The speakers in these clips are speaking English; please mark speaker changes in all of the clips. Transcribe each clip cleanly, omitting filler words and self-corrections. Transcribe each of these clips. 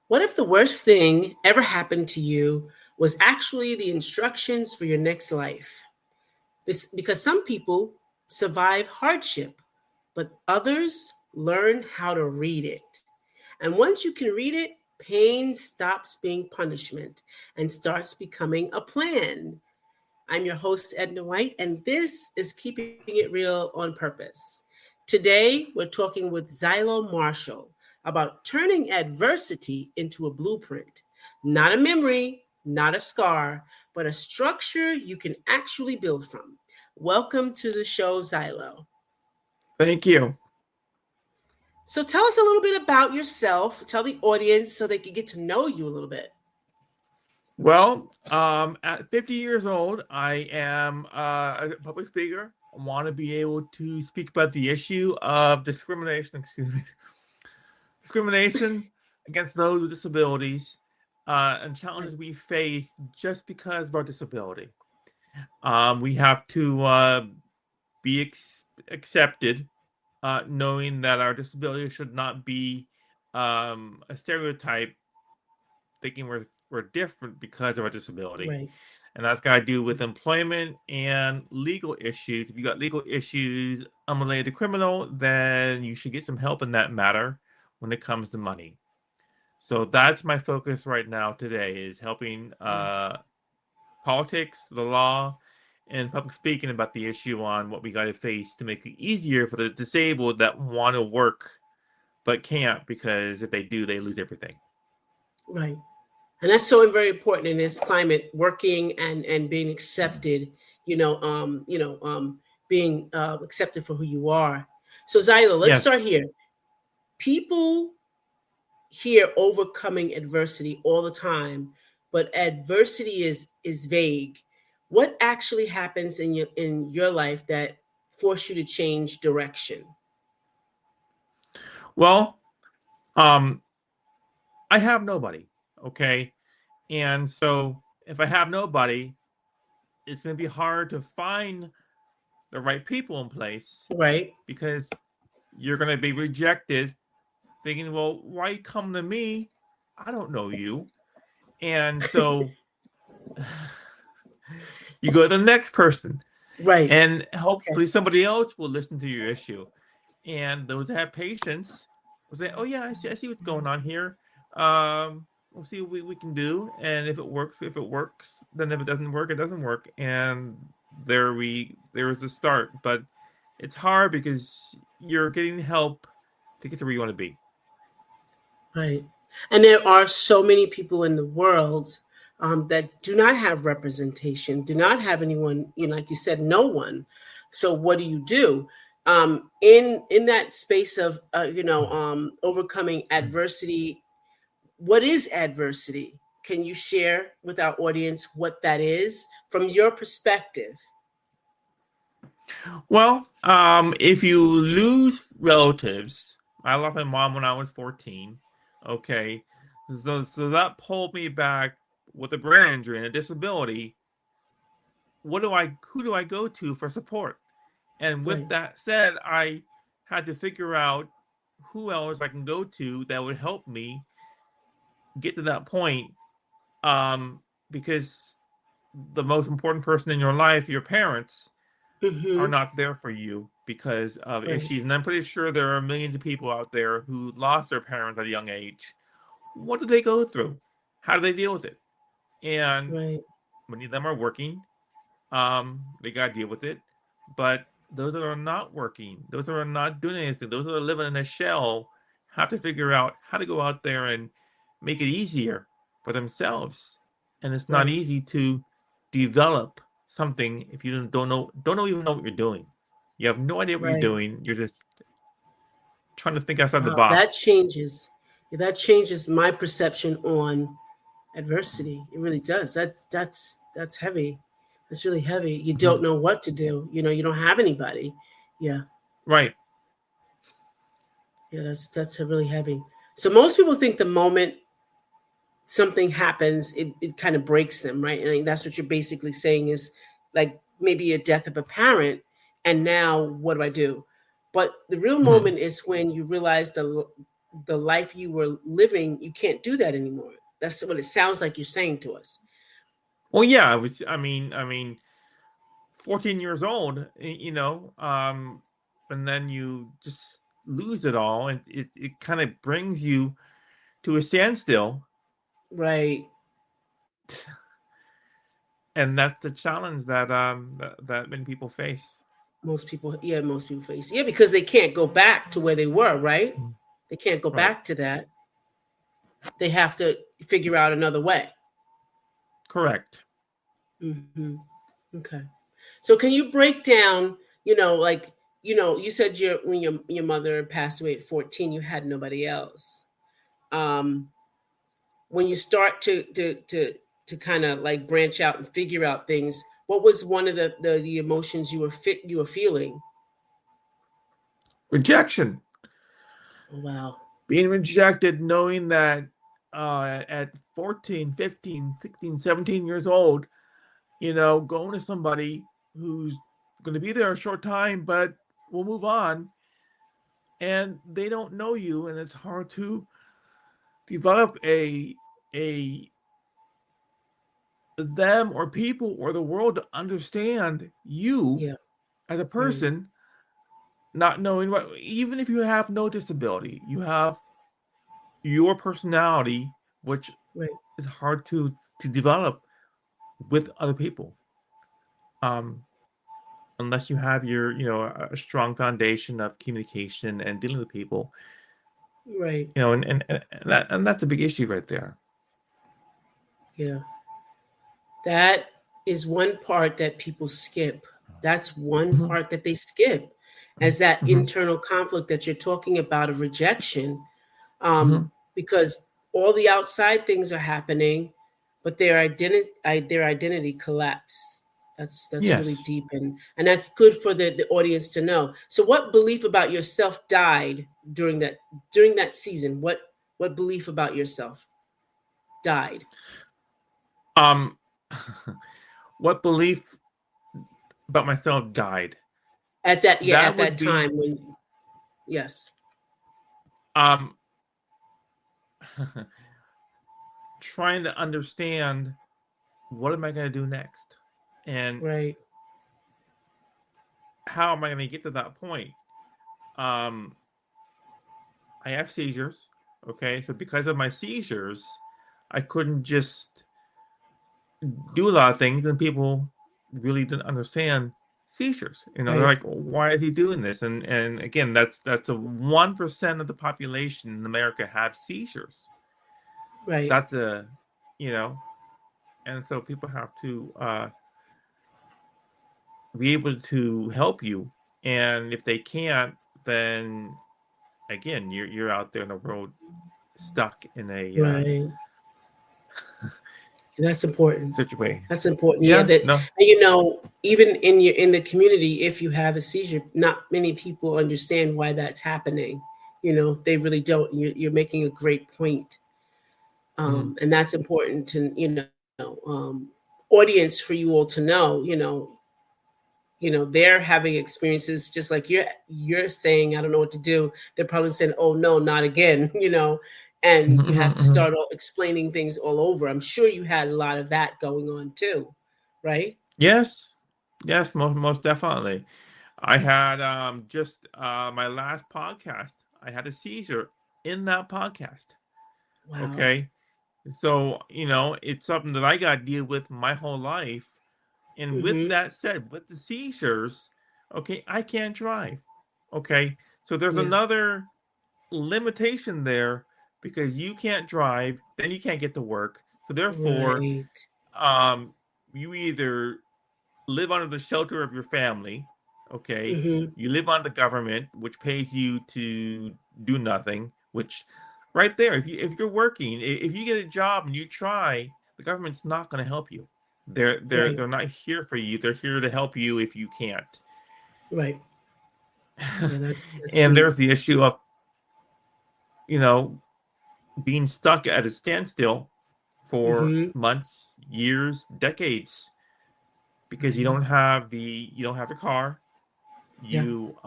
Speaker 1: What if the worst thing ever happened to you was actually the instructions for your next life? Because some people survive hardship, but others learn how to read it. And once you can read it, pain stops being punishment and starts becoming a plan. I'm your host, Edna White, and this is Keeping It Real on Purpose. Today, we're talking with Zylo Marshall about turning adversity into a blueprint. Not a memory, not a scar, but a structure you can actually build from. Welcome to the show, Zylo.
Speaker 2: Thank you.
Speaker 1: So tell us a little bit about yourself. Tell the audience so they can get to know you a little bit.
Speaker 2: Well, at 50 years old, I am a public speaker. I want to be able to speak about the issue of discrimination, discrimination against those with disabilities, and challenges we face just because of our disability. We have to be accepted, knowing that our disability should not be a stereotype, thinking we're different because of our disability.
Speaker 1: Right.
Speaker 2: And that's got to do with employment and legal issues. If you got legal issues unrelated to criminal, then you should get some help in that matter when it comes to money. So that's my focus right now today, is helping politics, the law, and public speaking about the issue on what we got to face to make it easier for the disabled that want to work but can't, because if they do, they lose everything.
Speaker 1: Right. And that's so very important in this climate, working and being accepted, being accepted for who you are. So Zylo, let's
Speaker 2: Yes.
Speaker 1: start here. People hear overcoming adversity all the time, but adversity is vague. What actually happens in your life that forced you to change direction?
Speaker 2: Well, I have nobody, okay? And so if I have nobody, it's going to be hard to find the right people in place,
Speaker 1: Right.
Speaker 2: because you're going to be rejected, thinking, well, why come to me? I don't know you. And so you go to the next person,
Speaker 1: Right.
Speaker 2: and
Speaker 1: Okay.
Speaker 2: hopefully somebody else will listen to your issue. And those that have patience will say, oh, yeah, I see what's going on here. We'll see what we can do. And if it works, then if it doesn't work, it doesn't work. And there is a start. But it's hard because you're getting help to get to where you want to be.
Speaker 1: Right. And there are so many people in the world that do not have representation, do not have anyone, like you said, no one. So what do? In that space of, overcoming adversity, what is adversity? Can you share with our audience what that is from your perspective?
Speaker 2: Well, if you lose relatives, I lost my mom when I was 14. Okay, so that pulled me back with a brain injury and a disability. Who do I go to for support? And with
Speaker 1: Right.
Speaker 2: that said, I had to figure out who else I can go to that would help me get to that point. Because the most important person in your life, your parents, are
Speaker 1: Mm-hmm.
Speaker 2: not there for you because of
Speaker 1: Right.
Speaker 2: issues. And I'm pretty sure there are millions of people out there who lost their parents at a young age. What do they go through? How do they deal with it? And
Speaker 1: Right.
Speaker 2: many of them are working. They got to deal with it. But those that are not working, those that are not doing anything, those that are living in a shell, have to figure out how to go out there and make it easier for themselves. And it's not
Speaker 1: Right.
Speaker 2: easy to develop something if you don't even know what you're doing. You have no idea what you're
Speaker 1: Right.
Speaker 2: doing. You're just trying to think outside the
Speaker 1: Wow, that
Speaker 2: box.
Speaker 1: changes. Yeah, that changes my perception on adversity. It really does. That's heavy. That's really heavy. You
Speaker 2: Mhm.
Speaker 1: don't know what to do. You don't have anybody. Yeah,
Speaker 2: Right.
Speaker 1: yeah. That's really heavy. So most people think the moment something happens, it kind of breaks them, right? And I think that's what you're basically saying is like maybe a death of a parent, and now what do I do? But the real
Speaker 2: Mhm.
Speaker 1: moment is when you realize the life you were living, you can't do that anymore. That's what it sounds like you're saying to us.
Speaker 2: Well, yeah, I was. I mean, 14 years old, and then you just lose it all, and it kind of brings you to a standstill.
Speaker 1: Right.
Speaker 2: And that's the challenge that many people face.
Speaker 1: Most people face. Yeah, because they can't go back to where they were, right? They can't go
Speaker 2: Right.
Speaker 1: back to that. They have to figure out another way.
Speaker 2: Correct.
Speaker 1: Mm-hmm. Okay. So can you break down, you said when your mother passed away at 14, you had nobody else. When you start to kind of like branch out and figure out things, what was one of the emotions you were feeling?
Speaker 2: Rejection.
Speaker 1: Oh, wow.
Speaker 2: Being rejected, knowing that at 14, 15, 16, 17 years old, going to somebody who's going to be there a short time, but will move on, and they don't know you, and it's hard to develop a them or people or the world to understand you as a person, not knowing what, even if you have no disability, you have your personality, which is hard to develop with other people. Unless you have your, a strong foundation of communication and dealing with people.
Speaker 1: Right.
Speaker 2: And that's a big issue right there.
Speaker 1: Yeah. That is one part that people skip. That's one part that they skip, as that internal conflict that you're talking about of rejection, because all the outside things are happening, but their identity collapse. That's really deep, and that's good for the audience to know. So, what belief about yourself died during that season? What belief about yourself died?
Speaker 2: What belief about myself died
Speaker 1: At that time when, yes.
Speaker 2: Trying to understand, what am I going to do next, and how am I going to get to that point? I have seizures. Okay, so because of my seizures, I couldn't just do a lot of things, and people really didn't understand seizures. They're like, why is he doing this? And again, that's a 1% of the population in America have seizures.
Speaker 1: Right.
Speaker 2: That's and so people have to be able to help you, and if they can't, then again, you're out there in the world stuck in a
Speaker 1: that's important.
Speaker 2: situation.
Speaker 1: That's important.
Speaker 2: Yeah.
Speaker 1: Even in the community, if you have a seizure, not many people understand why that's happening. They really don't. You're making a great point, and that's important to audience for you all to know. They're having experiences just like you're saying, I don't know what to do. They're probably saying, oh no, not again. And you have to start explaining things all over. I'm sure you had a lot of that going on too, right?
Speaker 2: Yes, most definitely. I had just my last podcast. I had a seizure in that podcast.
Speaker 1: Wow.
Speaker 2: Okay, so it's something that I got to deal with my whole life. And with that said, with the seizures, okay, I can't drive. Okay, so there's another limitation there, because you can't drive, then you can't get to work. So therefore, you either live under the shelter of your family, okay? You live on the government, which pays you to do nothing, which right there, if you're working, if you get a job and you try, the government's not going to help you. They're not here for you. They're here to help you if you can't.
Speaker 1: Right. Yeah, that's
Speaker 2: and
Speaker 1: deep.
Speaker 2: There's the issue of being stuck at a standstill for months, years, decades, because you don't have a car. You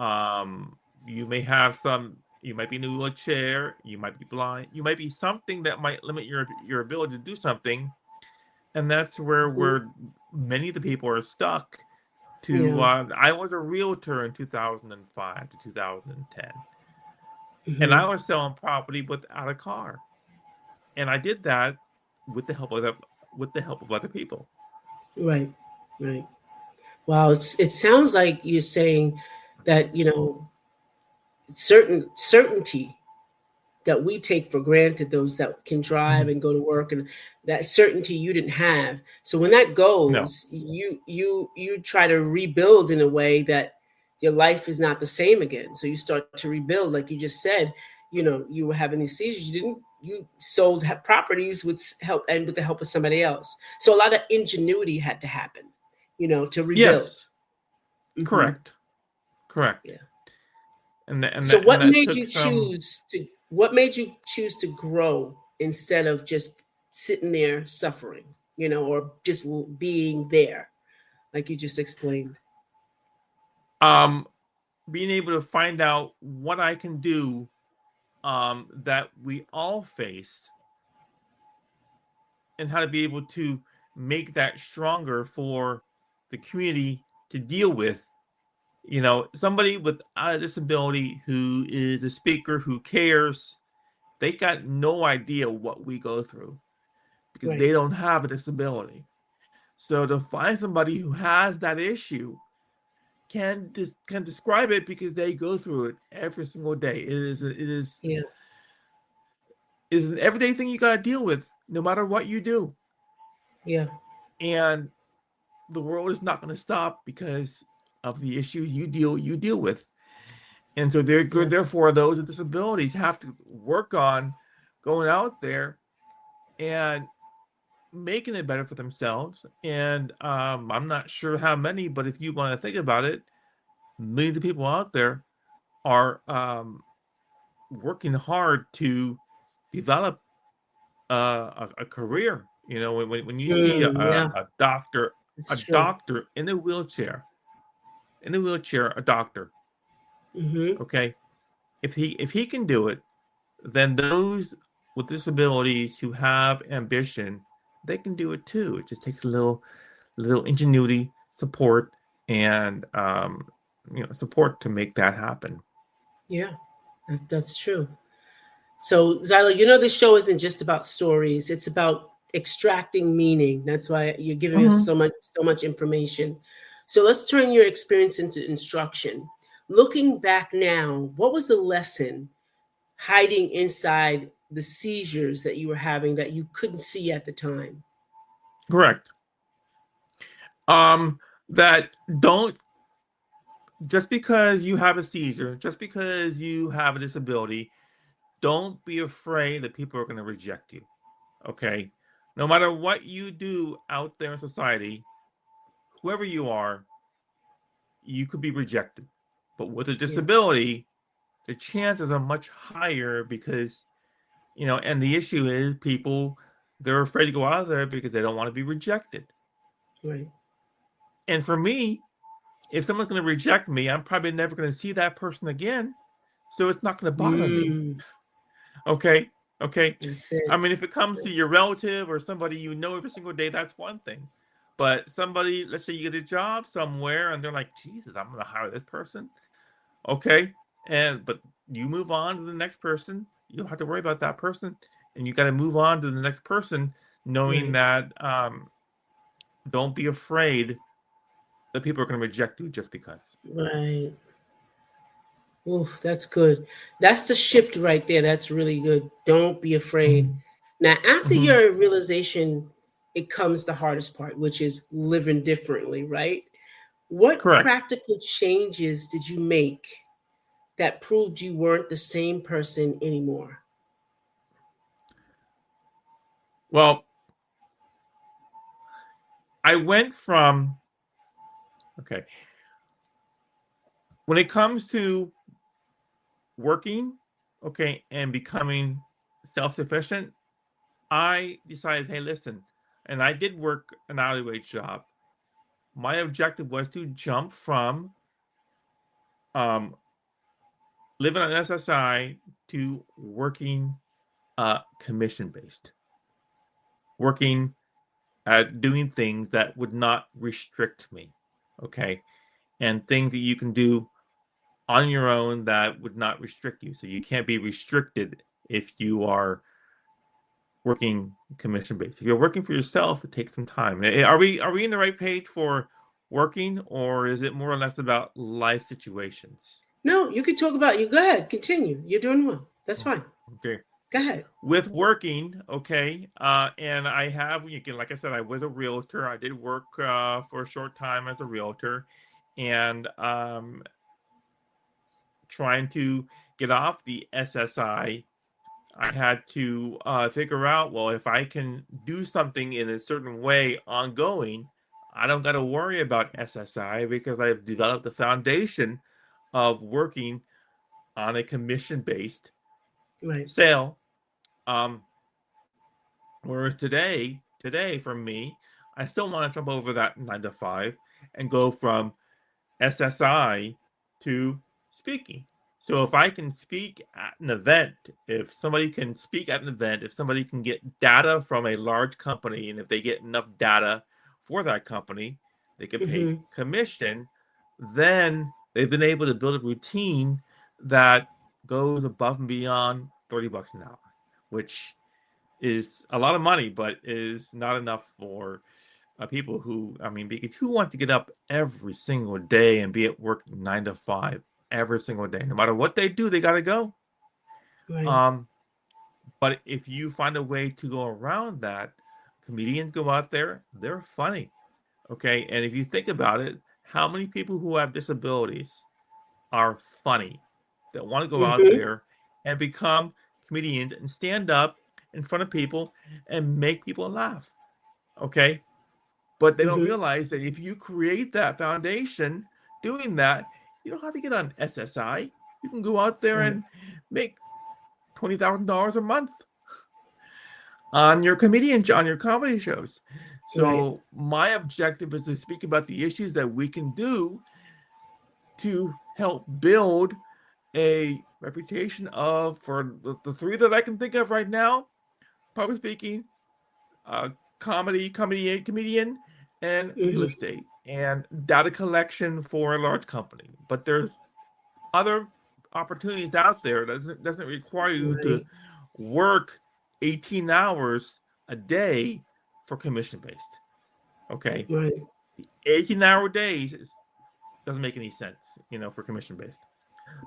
Speaker 2: may have some You might be in a wheelchair. You might be blind. You might be something that might limit your ability to do something, and that's
Speaker 1: Mhm.
Speaker 2: where many of the people are stuck. To
Speaker 1: Yeah.
Speaker 2: I was a realtor in 2005 to 2010, and
Speaker 1: Hmm.
Speaker 2: I was selling property without a car, and I did that with the help of other people.
Speaker 1: Right. Right. Wow. It sounds like you're saying that certain certainty that we take for granted, those that can drive
Speaker 2: Mhm.
Speaker 1: and go to work, and that certainty you didn't have. So when that
Speaker 2: No.
Speaker 1: goes, you try to rebuild in a way that your life is not the same again. So you start to rebuild, like you just said. You were having these seizures. You sold properties with help and with the help of somebody else. So a lot of ingenuity had to happen, to rebuild.
Speaker 2: Yes.
Speaker 1: Hmm.
Speaker 2: Correct. Correct.
Speaker 1: Yeah.
Speaker 2: And
Speaker 1: So
Speaker 2: that took some.
Speaker 1: what made you choose to grow instead of just sitting there suffering, or just being there, like you just explained?
Speaker 2: um Being able to find out what I can do, that we all face, and how to be able to make that stronger for the community to deal with. Somebody without a disability who is a speaker who cares, they got no idea what we go through because
Speaker 1: Right.
Speaker 2: they don't have a disability. So to find somebody who has that issue can describe it because they go through it every single day.
Speaker 1: Yeah.
Speaker 2: It is an everyday thing you got to deal with, no matter what you do.
Speaker 1: Yeah.
Speaker 2: And the world is not going to stop because of the issues you deal with. And so they're good.
Speaker 1: Yeah.
Speaker 2: Therefore, those with disabilities have to work on going out there and making it better for themselves. And I'm not sure how many, but if you want to think about it, millions of people out there are working hard to develop a career. When you see
Speaker 1: Yeah.
Speaker 2: a doctor,
Speaker 1: It's true.
Speaker 2: in a wheelchair, a doctor,
Speaker 1: Hmm.
Speaker 2: okay, if he can do it, then those with disabilities who have ambition, they can do it too. It just takes a little ingenuity, support, and support to make that happen.
Speaker 1: Yeah. That's true. So, Zyla, this show isn't just about stories, it's about extracting meaning. That's why you're giving us
Speaker 2: Mhm.
Speaker 1: so much information. So let's turn your experience into instruction. Looking back now, what was the lesson hiding inside the seizures that you were having that you couldn't see at the time?
Speaker 2: Correct. That don't Just because you have a seizure, just because you have a disability, don't be afraid that people are going to reject you. Okay. No matter what you do out there in society, whoever you are, you could be rejected. But with a
Speaker 1: Yeah.
Speaker 2: disability, the chances are much higher because, and the issue is people, they're afraid to go out there because they don't want to be rejected.
Speaker 1: Right.
Speaker 2: And for me, if someone's going to reject me, I'm probably never going to see that person again. So it's not going to bother me.
Speaker 1: Mm,
Speaker 2: Okay. Okay.
Speaker 1: that's
Speaker 2: I
Speaker 1: it.
Speaker 2: mean, if it comes to your
Speaker 1: That's,
Speaker 2: relative or somebody you know every single day, that's one thing. But somebody, let's say you get a job somewhere and they're like, Jesus, I'm going to hire this person. Okay. But you move on to the next person. You don't have to worry about that person. And you got to move on to the next person, knowing
Speaker 1: right.
Speaker 2: that don't be afraid that people are going to reject you just because.
Speaker 1: Right. Ooh, that's good. That's the shift right there. That's really good. Don't be afraid.
Speaker 2: Mhm.
Speaker 1: Now, after
Speaker 2: Mhm.
Speaker 1: your realization, it comes the hardest part, which is living differently, right? What
Speaker 2: Correct.
Speaker 1: practical changes did you make that proved you weren't the same person anymore?
Speaker 2: Well, I went from, okay, when it comes to working, okay, and becoming self sufficient, I decided, hey, listen, and I did work an hourly wage job. My objective was to jump from um, living on SSI to working commission based, working at doing things that would not restrict me. Okay. And things that you can do on your own that would not restrict you. So you can't be restricted if you are working commission based. If you're working for yourself, it takes some time. Are we in the right page for working, or is it more or less about life situations?
Speaker 1: No, you can talk about you. Go ahead, continue. You're doing well. That's fine.
Speaker 2: Okay.
Speaker 1: Go ahead.
Speaker 2: With working, okay, and I have, you can, like I said, I was a realtor. I did work for a short time as a realtor, and trying to get off the SSI, I had to figure out, well, if I can do something in a certain way ongoing, I don't got to worry about SSI because I've developed the foundation of working on a commission-based
Speaker 1: Right.
Speaker 2: sale. Um, Whereas today for me, I still want to jump over that 9 to 5 and go from SSI to speaking. So if I can speak at an event, if somebody can speak at an event, if somebody can get data from a large company, and if they get enough data for that company, they can pay
Speaker 1: Mm-hmm.
Speaker 2: commission, then they've been able to build a routine that goes above and beyond $30 an hour, which is a lot of money, but is not enough for people who, I mean, because who want to get up every single day and be at work 9 to 5 every single day? No matter what they do, they got to go.
Speaker 1: Right.
Speaker 2: Um, but if you find a way to go around that, comedians go out there, they're funny. Okay. And if you think about it, how many people who have disabilities are funny that want to go out
Speaker 1: Mm-hmm.
Speaker 2: there and become comedians and stand up in front of people and make people laugh? Okay. But they don't
Speaker 1: Mm-hmm.
Speaker 2: realize that if you create that foundation doing that, you don't have to get on SSI. You can go out there
Speaker 1: Right.
Speaker 2: and make $20,000 a month on your comedy shows.
Speaker 1: Right.
Speaker 2: So my objective is to speak about the issues that we can do to help build a reputation of, for the three that I can think of right now, public speaking, uh, comedian, and real
Speaker 1: Mm-hmm.
Speaker 2: estate, and data collection for a large company. But there's other opportunities out there that doesn't require you to
Speaker 1: Right.
Speaker 2: work 18 hours a day for commission based. Okay,
Speaker 1: Right.
Speaker 2: 18-hour days doesn't make any sense, for commission based.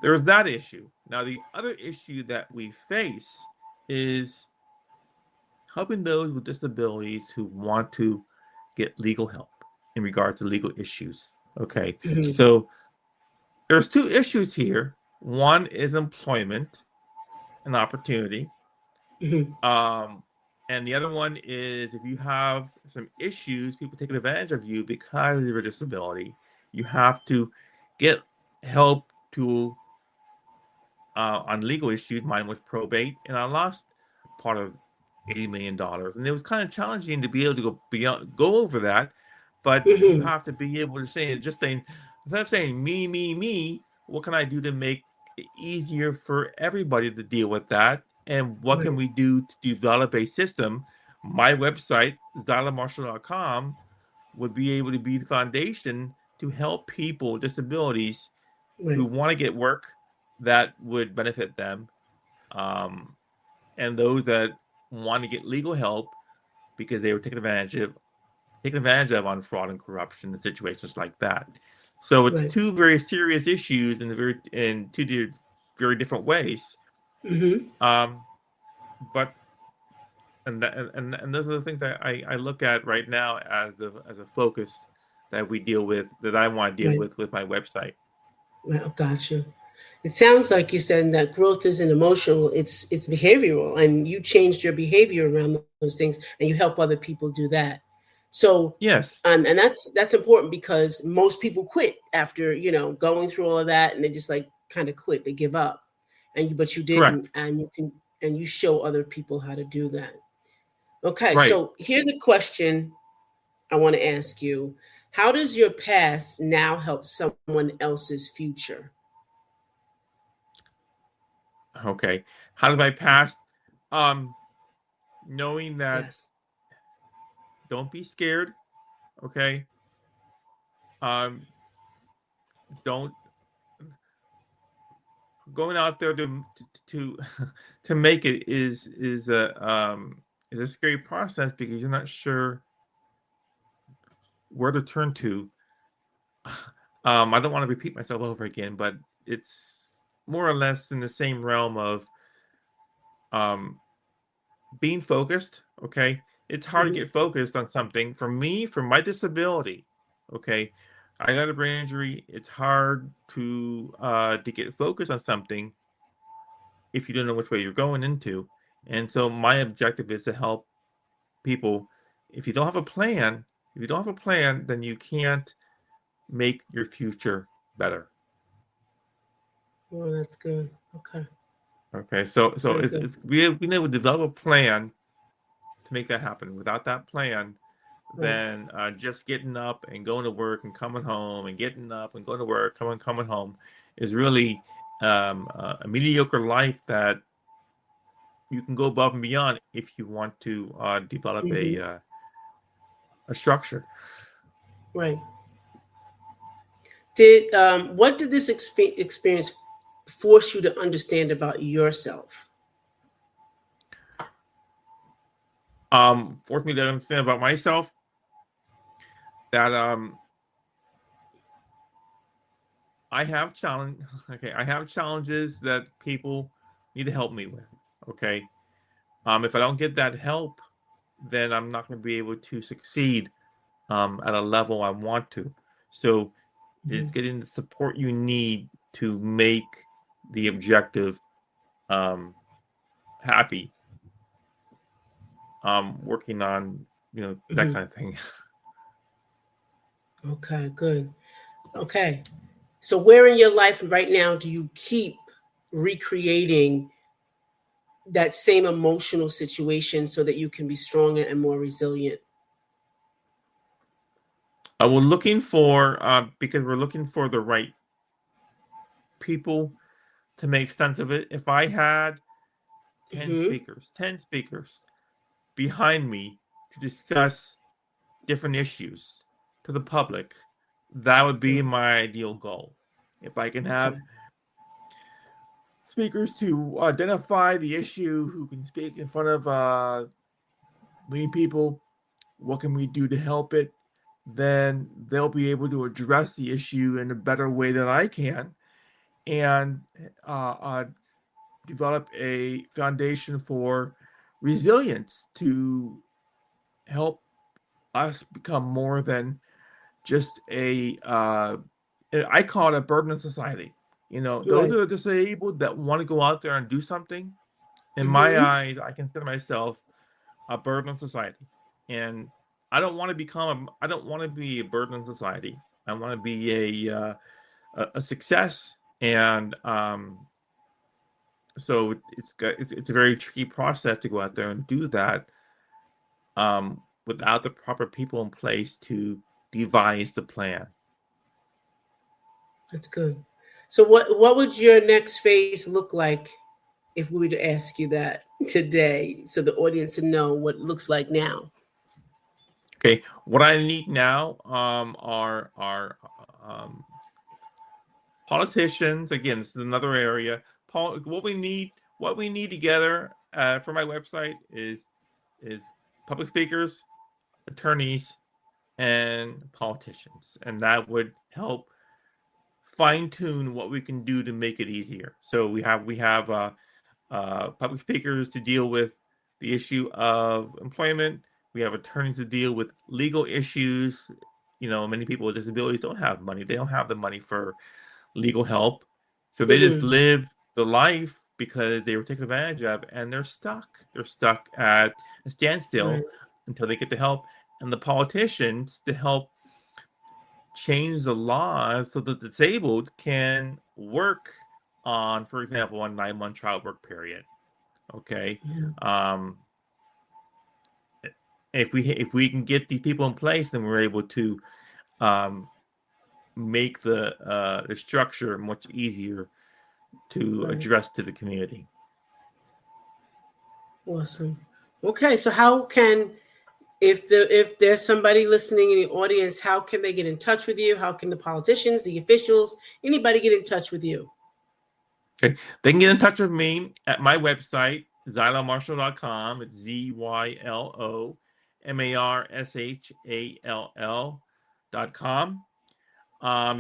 Speaker 2: There's that issue. Now, the other issue that we face is helping those with disabilities who want to get legal help in regards to legal issues. Okay,
Speaker 1: Mm-hmm.
Speaker 2: so there's two issues here. One is employment and opportunity,
Speaker 1: Mm-hmm.
Speaker 2: um, and the other one is if you have some issues, people taking advantage of you because of your disability. You have to get help to on legal issues. Mine was probate, and I lost part of $80 million, and it was kind of challenging to be able to go over that. But you
Speaker 1: Mm-hmm.
Speaker 2: have to be able to say, just saying, instead of saying me, what can I do to make it easier for everybody to deal with that? And what can
Speaker 1: Right.
Speaker 2: we do to develop a system? My website, zylomarshall.com, would be able to be the foundation to help people with disabilities who
Speaker 1: Right.
Speaker 2: want to get work that would benefit them, um, and those that want to get legal help because they were taken advantage of on fraud and corruption and situations like that. So it's
Speaker 1: Right.
Speaker 2: two very serious issues in two very different ways.
Speaker 1: Mm-hmm.
Speaker 2: Um, but and those are the things that I look at right now as a focus that we deal with, that I want to deal
Speaker 1: Right.
Speaker 2: with my website.
Speaker 1: Well, gotcha. It sounds like you said that growth isn't emotional; it's behavioral, and you changed your behavior around those things, and you help other people do that. So,
Speaker 2: Yes,
Speaker 1: and that's important because most people quit after going through all of that, and they just like kind of quit, they give up, but you didn't,
Speaker 2: correct.
Speaker 1: and you show other people how to do that. Okay,
Speaker 2: Right.
Speaker 1: so here's a question I want to ask you: how does your past now help someone else's future?
Speaker 2: Okay. How does my past? Knowing that,
Speaker 1: Yes.
Speaker 2: don't be scared. Okay. Um, don't going out there to to make it is a scary process because you're not sure where to turn to. I don't want to repeat myself over again, but it's more or less in the same realm of um being focused. Okay, it's hard to
Speaker 1: Mhm.
Speaker 2: get focused on something. For me, for my disability, okay, I got a brain injury. It's hard to get focused on something if you don't know which way you're going into. And so my objective is to help people. If you don't have a plan, then you can't make your future better.
Speaker 1: Oh, that's good. Okay.
Speaker 2: Okay, so
Speaker 1: Very
Speaker 2: it's,
Speaker 1: good.
Speaker 2: it's being able to develop a plan to make that happen. Without that plan,
Speaker 1: Right.
Speaker 2: then just getting up and going to work and coming home and getting up and going to work, coming home is really a mediocre life that you can go above and beyond if you want to develop
Speaker 1: Hmm.
Speaker 2: a structure.
Speaker 1: Right. Did what did this experience force you to understand about yourself?
Speaker 2: Forced me to understand about myself that I have challenge. Okay, I have challenges that people need to help me with. Okay, if I don't get that help, then I'm not going to be able to succeed at a level I want to. So it's
Speaker 1: Hmm.
Speaker 2: getting the support you need to make the objective um, happy. Working on that
Speaker 1: Hmm.
Speaker 2: kind of thing.
Speaker 1: Okay. Good. Okay. So, where in your life right now do you keep recreating that same emotional situation so that you can be stronger and more resilient?
Speaker 2: We're looking for because we're looking for the right people to make sense of it. If I had
Speaker 1: Hmm.
Speaker 2: 10 speakers behind me to discuss different issues to the public, that would be
Speaker 1: Right.
Speaker 2: my ideal goal. If I can
Speaker 1: Okay.
Speaker 2: have speakers to identify the issue who can speak in front of many people, what can we do to help it? Then they'll be able to address the issue in a better way than I can and develop a foundation for resilience to help us become more than just I call it a burden on society. Those
Speaker 1: Right.
Speaker 2: are disabled that want to go out there and do something. In my
Speaker 1: Hmm.
Speaker 2: eyes, I consider myself a burden on society. And I don't want to be a burden on society. I want to be a success. And so it's a very tricky process to go out there and do that without the proper people in place to devise the plan.
Speaker 1: That's good. So, what would your next phase look like if we were to ask you that today, so the audience to know what it looks like now?
Speaker 2: Okay, what I need now are um, politicians. Again, this is another area. What we need together for my website is public speakers, attorneys, and politicians, and that would help fine tune what we can do to make it easier. So we have public speakers to deal with the issue of employment. We have attorneys to deal with legal issues. Many people with disabilities don't have money. They don't have the money for legal help. So they just
Speaker 1: Hmm.
Speaker 2: live the life because they were taken advantage of and they're stuck. They're stuck at a
Speaker 1: Right.
Speaker 2: standstill until they get the help. And the politicians to help change the laws so that the disabled can work on, for example, a 9-month child work period. Okay.
Speaker 1: Mhm.
Speaker 2: Um, if we can get these people in place, then we're able to um, make the structure much easier to
Speaker 1: Right.
Speaker 2: address to the community.
Speaker 1: Awesome. Okay, so how can if there's somebody listening in the audience, how can they get in touch with you? How can the politicians, the officials, anybody get in touch with you?
Speaker 2: Okay. They can get in touch with me at my website, zylomarshall.com. It's ZYLOMARSHALL.com.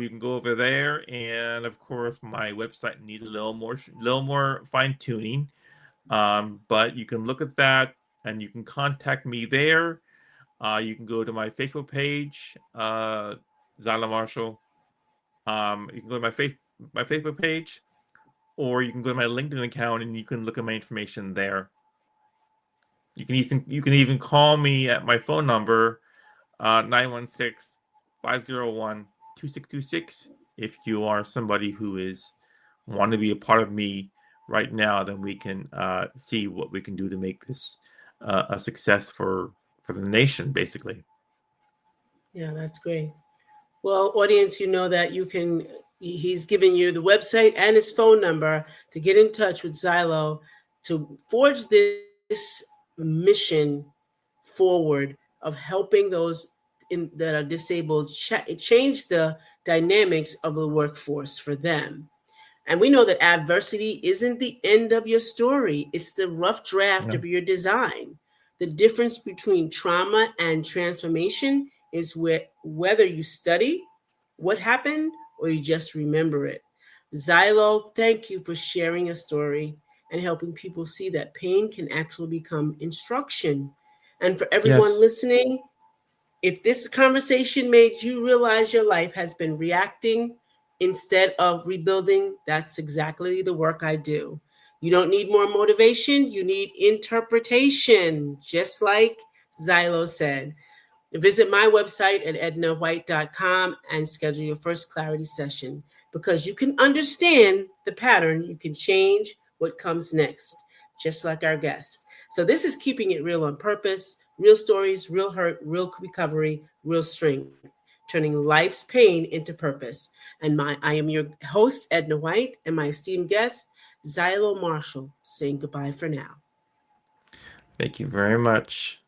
Speaker 2: You can go over there, and of course, my website needs a little more fine tuning. But you can look at that, and you can contact me there. You can go to my Facebook page, Zylo Marshall. You can go to my Facebook page, or you can go to my LinkedIn account, and you can look at my information there. You can even call me at my phone number, 916-501-2626. If you are somebody who is want to be a part of me right now, then we can see what we can do to make this a success for the nation, basically.
Speaker 1: Yeah, that's great. Well, audience, you know that you can, he's giving you the website and his phone number to get in touch with Zylo to forge this mission forward of helping those that are disabled change the dynamics of the workforce for them. And we know that adversity isn't the end of your story, it's the rough draft
Speaker 2: Yeah.
Speaker 1: of your design. The difference between trauma and transformation is whether you study what happened or you just remember it. Zylo, thank you for sharing your story and helping people see that pain can actually become instruction. And for everyone
Speaker 2: Yes.
Speaker 1: listening, if this conversation made you realize your life has been reacting instead of rebuilding, that's exactly the work I do. You don't need more motivation, you need interpretation, just like Zylo said. Visit my website at ednawhite.com and schedule your first clarity session because you can understand the pattern. You can change what comes next, just like our guest. So, this is Keeping It Real on Purpose, real stories, real hurt, real recovery, real strength, turning life's pain into purpose. And I am your host, Edna White, and my esteemed guest, Zylo Marshall, saying goodbye for now.
Speaker 2: Thank you very much.